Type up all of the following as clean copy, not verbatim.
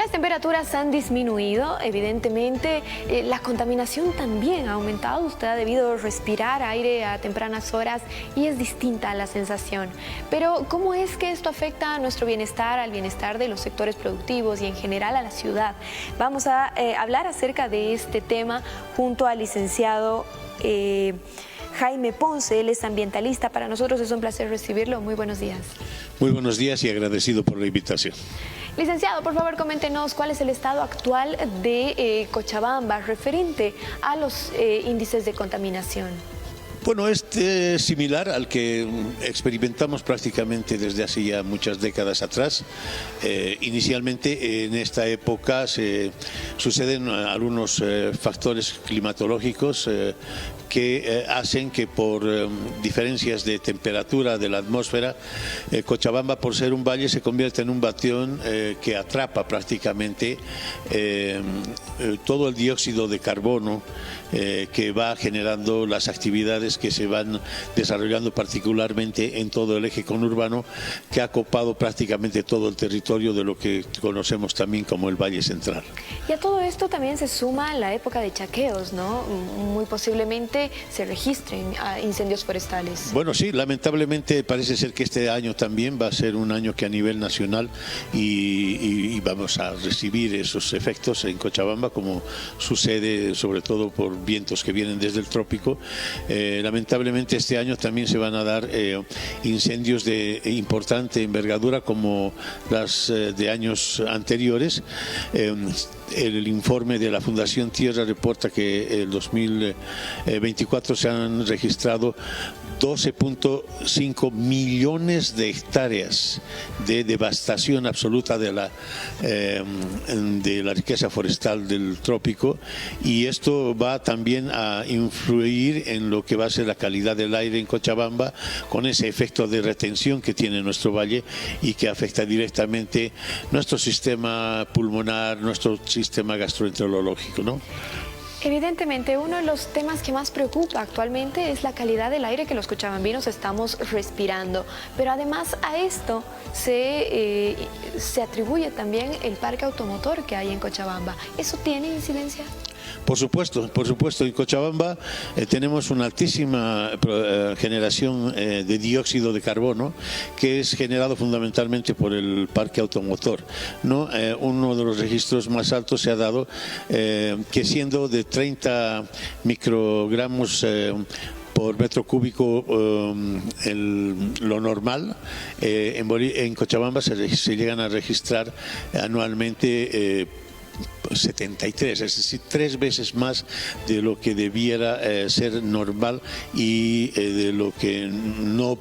Las temperaturas han disminuido, evidentemente la contaminación también ha aumentado. Usted ha debido respirar aire a tempranas horas y es distinta la sensación. Pero ¿cómo es que esto afecta a nuestro bienestar, al bienestar de los sectores productivos y en general a la ciudad? Vamos a hablar acerca de este tema junto al licenciado Jaime Ponce. Él es ambientalista. Para nosotros es un placer recibirlo. Muy buenos días. Muy buenos días y agradecido por la invitación. Licenciado, por favor, coméntenos cuál es el estado actual de Cochabamba referente a los índices de contaminación. Bueno, es similar al que experimentamos prácticamente desde hace ya muchas décadas atrás. Inicialmente en esta época suceden algunos factores climatológicos que hacen que por diferencias de temperatura de la atmósfera, Cochabamba, por ser un valle, se convierta en un bastión que atrapa prácticamente todo el dióxido de carbono que va generando las actividades que se van desarrollando particularmente en todo el eje conurbano, que ha copado prácticamente todo el territorio de lo que conocemos también como el Valle Central. Y a todo esto también se suma la época de chaqueos, ¿no? Muy posiblemente se registren incendios forestales. Bueno, sí, lamentablemente parece ser que este año también va a ser un año que a nivel nacional y vamos a recibir esos efectos en Cochabamba, como sucede sobre todo por vientos que vienen desde el trópico. Lamentablemente este año también se van a dar incendios de importante envergadura como las de años anteriores. El informe de la Fundación Tierra reporta que el 2024 se han registrado 12.5 millones de hectáreas de devastación absoluta de la riqueza forestal del trópico, y esto va también a influir en lo que va a ser la calidad del aire en Cochabamba, con ese efecto de retención que tiene nuestro valle y que afecta directamente nuestro sistema pulmonar, nuestro sistema gastroenterológico, ¿no? Evidentemente, uno de los temas que más preocupa actualmente es la calidad del aire que los cochabambinos estamos respirando. Pero además a esto se atribuye también el parque automotor que hay en Cochabamba. ¿Eso tiene incidencia? Por supuesto. En Cochabamba tenemos una altísima generación de dióxido de carbono, que es generado fundamentalmente por el parque automotor, ¿no? Uno de los registros más altos se ha dado que, siendo de 30 microgramos por metro cúbico lo normal, en Cochabamba se llegan a registrar anualmente 73, es decir, 3 veces más de lo que debiera ser normal y de lo que no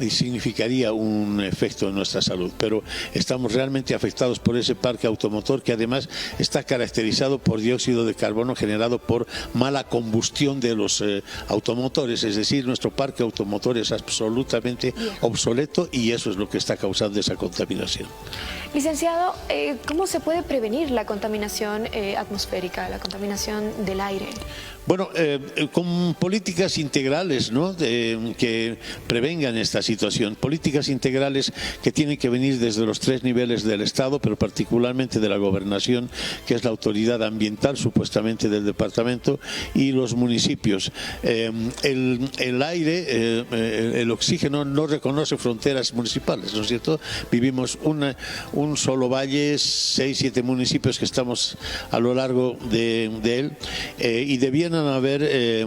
significaría un efecto en nuestra salud. Pero estamos realmente afectados por ese parque automotor, que además está caracterizado por dióxido de carbono generado por mala combustión de los automotores. Es decir, nuestro parque automotor es absolutamente obsoleto y eso es lo que está causando esa contaminación. Licenciado, ¿cómo se puede prevenir la contaminación atmosférica, la contaminación del aire? Bueno, con políticas integrales, ¿no?, que prevengan esta situación, políticas integrales que tienen que venir desde los 3 niveles del Estado, pero particularmente de la gobernación, que es la autoridad ambiental supuestamente del departamento, y los municipios. El aire, el oxígeno no reconoce fronteras municipales, ¿no es cierto? Vivimos un solo valle, 6-7 municipios que estamos a lo largo de él, y debieran haber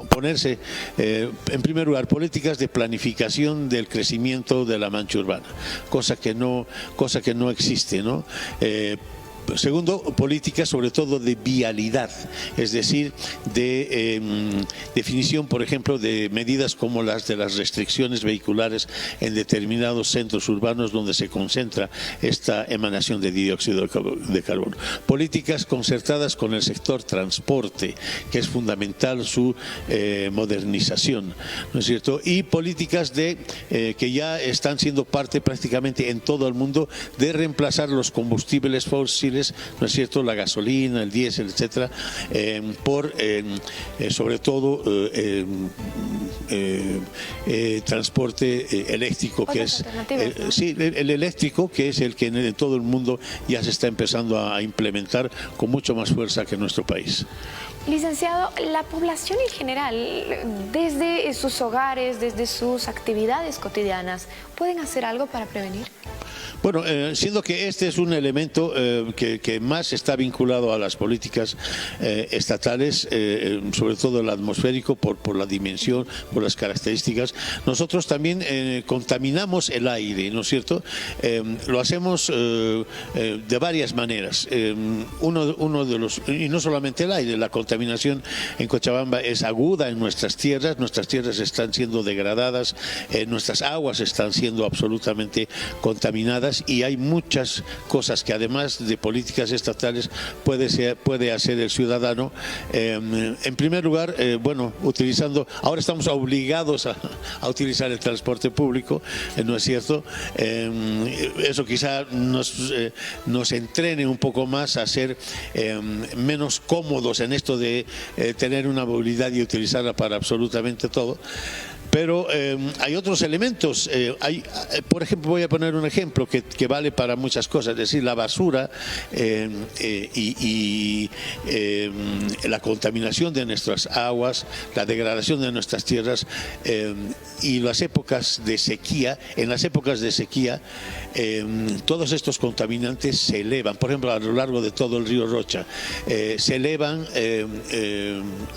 ponerse en primer lugar políticas de planificación del crecimiento de la mancha urbana, cosa que no existe, ¿no? Segundo, políticas sobre todo de vialidad, es decir, de definición, por ejemplo, de medidas como las de las restricciones vehiculares en determinados centros urbanos donde se concentra esta emanación de dióxido de carbono. Políticas concertadas con el sector transporte, que es fundamental su modernización, ¿no es cierto? Y políticas que ya están siendo parte prácticamente en todo el mundo de reemplazar los combustibles fósiles combustibles, ¿no es cierto?, la gasolina, el diésel, etcétera, por sobre todo transporte eléctrico, que es ¿no? sí, el eléctrico, que es el que en todo el mundo ya se está empezando a implementar con mucho más fuerza que en nuestro país. Licenciado, la población en general, desde sus hogares, desde sus actividades cotidianas, ¿pueden hacer algo para prevenir? Bueno, siendo que este es un elemento que más está vinculado a las políticas estatales, sobre todo el atmosférico, por la dimensión, por las características, nosotros también contaminamos el aire, ¿no es cierto? Lo hacemos de varias maneras. Uno de los, y no solamente el aire, la contaminación en Cochabamba es aguda en nuestras tierras están siendo degradadas, nuestras aguas están siendo absolutamente contaminadas, y hay muchas cosas que además de políticas estatales puede hacer el ciudadano. En primer lugar, bueno, ahora estamos obligados a utilizar el transporte público, ¿no es cierto? Eso quizá nos entrene un poco más a ser menos cómodos en esto de tener una movilidad y utilizarla para absolutamente todo. Pero hay otros elementos. Por ejemplo, voy a poner un ejemplo que vale para muchas cosas, es decir, la basura y la contaminación de nuestras aguas, la degradación de nuestras tierras y las épocas de sequía. En las épocas de sequía, todos estos contaminantes se elevan. Por ejemplo, a lo largo de todo el río Rocha, se elevan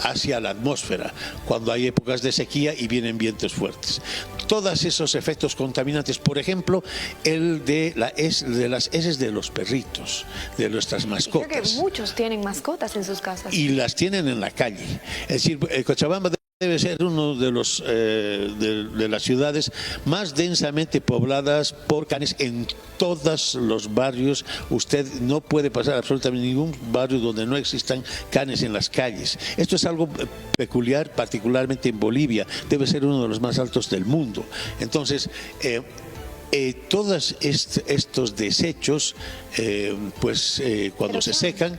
hacia la atmósfera cuando hay épocas de sequía y vienen vientos fuertes. Todos esos efectos contaminantes, por ejemplo, el de las heces de los perritos, de nuestras mascotas. Creo que muchos tienen mascotas en sus casas. Y las tienen en la calle. Es decir, Cochabamba debe ser uno de los de las ciudades más densamente pobladas por canes en todos los barrios. Usted no puede pasar absolutamente ningún barrio donde no existan canes en las calles. Esto es algo peculiar, particularmente en Bolivia. Debe ser uno de los más altos del mundo. Entonces, todos estos desechos, cuando se secan,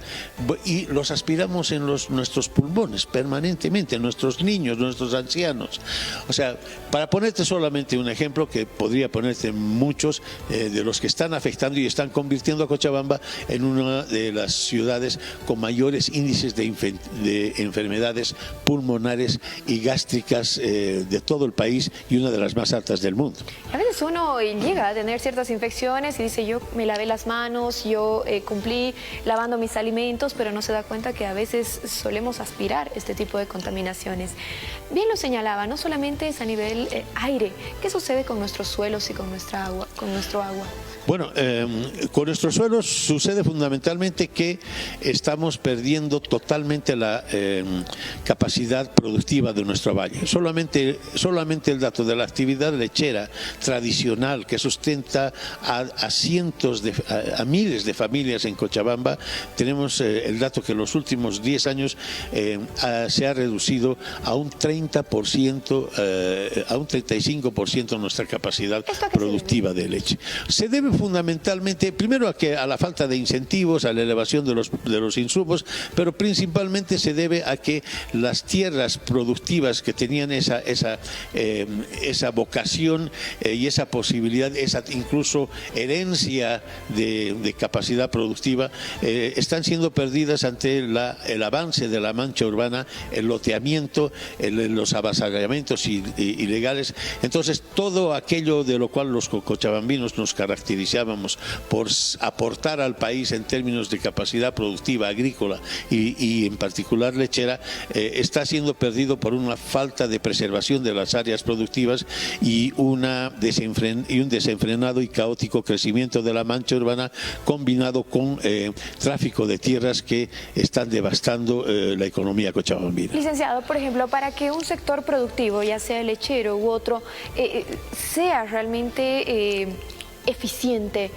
y los aspiramos en nuestros pulmones permanentemente, nuestros niños, nuestros ancianos. O sea, para ponerte solamente un ejemplo, que podría ponerte muchos de los que están afectando y están convirtiendo a Cochabamba en una de las ciudades con mayores índices de enfermedades pulmonares y gástricas de todo el país, y una de las más altas del mundo. A veces uno llega a tener ciertas infecciones y dice: yo me lavé las manos, yo cumplí lavando mis alimentos, pero no se da cuenta que a veces solemos aspirar este tipo de contaminaciones. Bien lo señalaba, no solamente es a nivel aire. ¿Qué sucede con nuestros suelos y con nuestra agua, con nuestro agua? Bueno, con nuestros suelos sucede fundamentalmente que estamos perdiendo totalmente la capacidad productiva de nuestro valle. Solamente el dato de la actividad lechera tradicional que sustenta a cientos a miles de familias en Cochabamba, tenemos el dato que en los últimos 10 años se ha reducido a un 30%, a un 35% nuestra capacidad productiva de leche. Se debe fundamentalmente, primero a la falta de incentivos, a la elevación de los insumos, pero principalmente se debe a que las tierras productivas que tenían esa vocación y esa posibilidad, esa incluso herencia de capacidad productiva, están siendo perdidas ante el avance de la mancha urbana, el loteamiento, los avasallamientos ilegales. Entonces, todo aquello de lo cual los cochabambinos nos caracterizamos por aportar al país en términos de capacidad productiva agrícola y en particular lechera, está siendo perdido por una falta de preservación de las áreas productivas y un desenfrenado y caótico crecimiento de la mancha urbana, combinado con tráfico de tierras que están devastando la economía cochabambina. Licenciado, por ejemplo, para que un sector productivo, ya sea lechero u otro, sea realmente eficiente,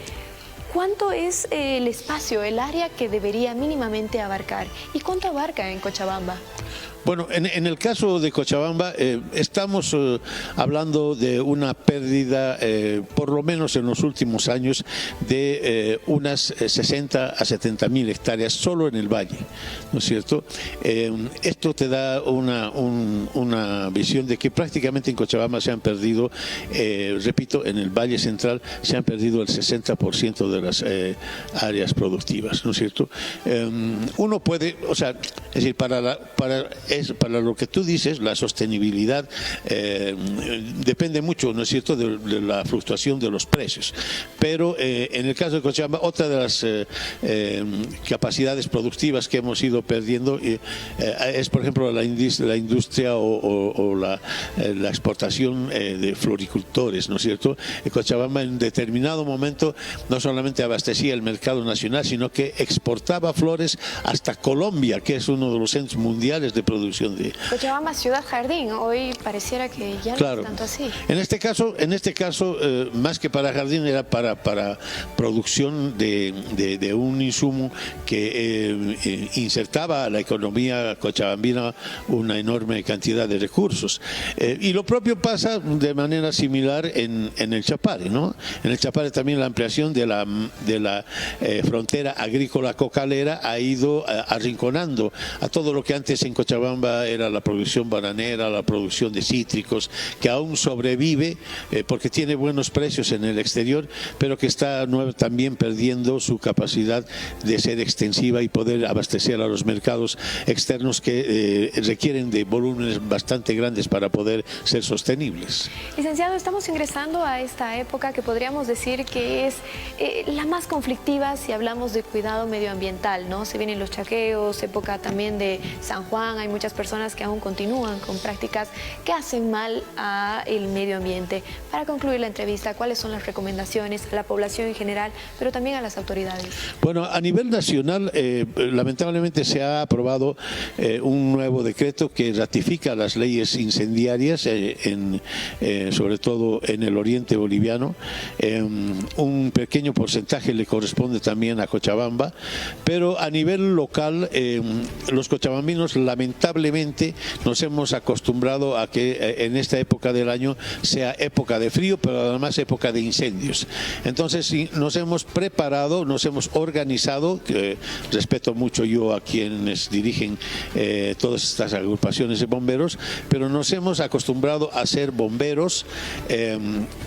¿cuánto es el espacio, el área que debería mínimamente abarcar? ¿Y cuánto abarca en Cochabamba? Bueno, en el caso de Cochabamba estamos hablando de una pérdida, por lo menos en los últimos años, de unas 60 a 70 mil hectáreas solo en el valle, ¿no es cierto? Esto te da una visión de que prácticamente en Cochabamba se han perdido, repito, en el Valle Central se han perdido el 60% de las áreas productivas, ¿no es cierto? Uno puede, o sea, es decir, para lo que tú dices, la sostenibilidad depende mucho, ¿no es cierto?, de la fluctuación de los precios. Pero en el caso de Cochabamba, otra de las capacidades productivas que hemos ido perdiendo es, por ejemplo, la industria o la exportación de floricultores, ¿no es cierto? Cochabamba en determinado momento no solamente abastecía el mercado nacional, sino que exportaba flores hasta Colombia, que es uno de los centros mundiales de producción de... Cochabamba ciudad jardín, hoy pareciera que ya no es tanto así. En este caso más que para jardín, era para producción de un insumo que insertaba a la economía cochabambina una enorme cantidad de recursos. Y lo propio pasa de manera similar en el Chapare, ¿no? En el Chapare también la ampliación de la frontera agrícola cocalera ha ido arrinconando a todo lo que antes en Cochabamba era la producción bananera, la producción de cítricos, que aún sobrevive porque tiene buenos precios en el exterior, pero que está también perdiendo su capacidad de ser extensiva y poder abastecer a los mercados externos que requieren de volúmenes bastante grandes para poder ser sostenibles. Licenciado, estamos ingresando a esta época que podríamos decir que es la más conflictiva si hablamos de cuidado medioambiental, ¿no? Se vienen los chaqueos, época también de San Juan, hay muchas personas que aún continúan con prácticas que hacen mal al medio ambiente. Para concluir la entrevista, ¿cuáles son las recomendaciones a la población en general, pero también a las autoridades? Bueno, a nivel nacional, lamentablemente se ha aprobado un nuevo decreto que ratifica las leyes incendiarias, sobre todo en el oriente boliviano. Un pequeño porcentaje le corresponde también a Cochabamba, pero a nivel local, los cochabambinos lamentablemente nos hemos acostumbrado a que en esta época del año sea época de frío, pero además época de incendios. Entonces nos hemos preparado, nos hemos organizado, respeto mucho yo a quienes dirigen todas estas agrupaciones de bomberos, pero nos hemos acostumbrado a ser bomberos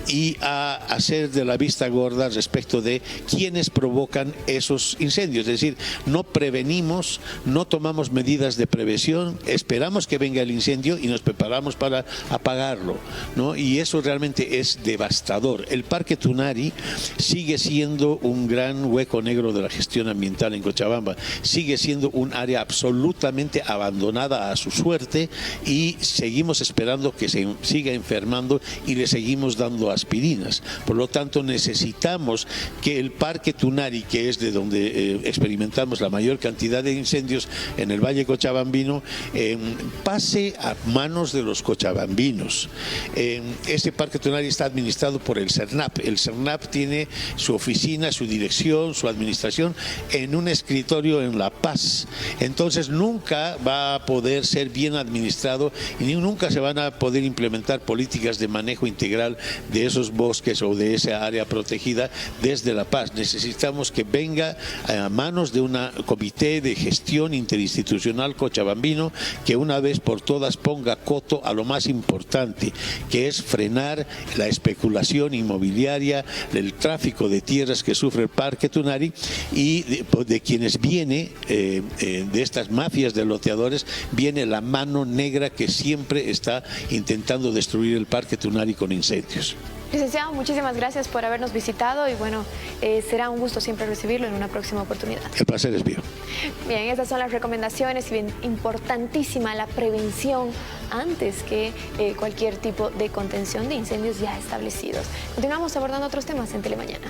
y a hacer de la vista gorda respecto de quienes provocan esos incendios. Es decir, no prevenimos, no tomamos medidas de prevención, esperamos que venga el incendio y nos preparamos para apagarlo, ¿no? Y eso realmente es devastador. El Parque Tunari sigue siendo un gran hueco negro de la gestión ambiental en Cochabamba, sigue siendo un área absolutamente abandonada a su suerte y seguimos esperando que se siga enfermando y le seguimos dando aspirinas. Por lo tanto, necesitamos que el Parque Tunari, que es de donde experimentamos la mayor cantidad de incendios en el Valle Cochabambino, pase a manos de los cochabambinos. Este Parque Tunari está administrado por el CERNAP. El CERNAP tiene su oficina, su dirección, su administración en un escritorio en La Paz. Entonces nunca va a poder ser bien administrado y nunca se van a poder implementar políticas de manejo integral de esos bosques o de esa área protegida desde La Paz. Necesitamos que venga a manos de un comité de gestión interinstitucional cochabambino que una vez por todas ponga coto a lo más importante, que es frenar la especulación inmobiliaria, el tráfico de tierras que sufre el Parque Tunari y de quienes viene, de estas mafias de loteadores, viene la mano negra que siempre está intentando destruir el Parque Tunari con incendios. Licenciado, muchísimas gracias por habernos visitado y bueno, será un gusto siempre recibirlo en una próxima oportunidad. El placer es mío. Bien, estas son las recomendaciones y bien importantísima la prevención antes que cualquier tipo de contención de incendios ya establecidos. Continuamos abordando otros temas en Telemañana.